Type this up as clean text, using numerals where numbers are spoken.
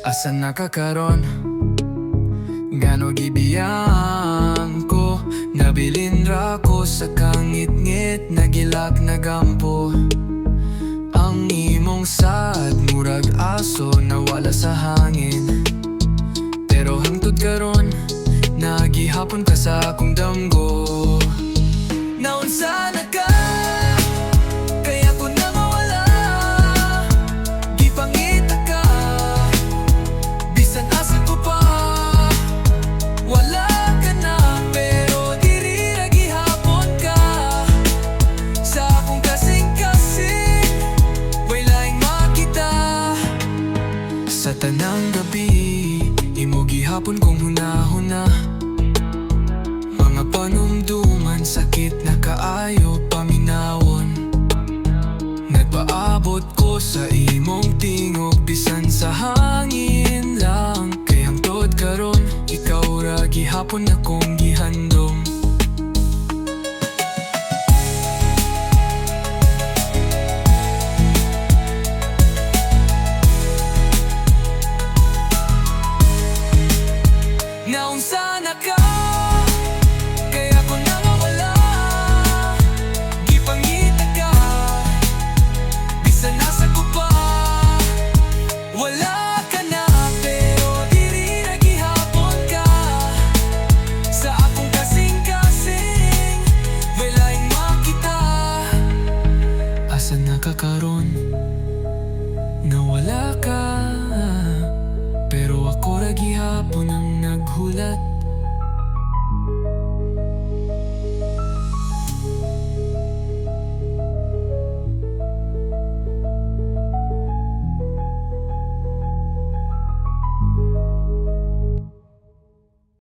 Asa nakakaron? Ngano gibiyang ko? Nabilin ra ko sa kangit-ngit, nagilak nagampo. Ang imong sad, murag aso, nawala sa hangin. Pero hangtod karon, nagihapon ka sa akong damgo. Naunsa na ka? Kaya ko na mawala. Gipangita ka, bisan asa ko pa. Wala ka na, pero diri ra gihapon ka. Sa akong kasing-kasing, way laing makita. Sa tanang gabi, imo gihapon kong hunahuna. Mga panumduman, sakit na kaayo paminawon. Nagpaabot ko sa imong tingog, bisan sa hangin lang. Kay hangtod karon, ikaw ra gihapon akong gihando.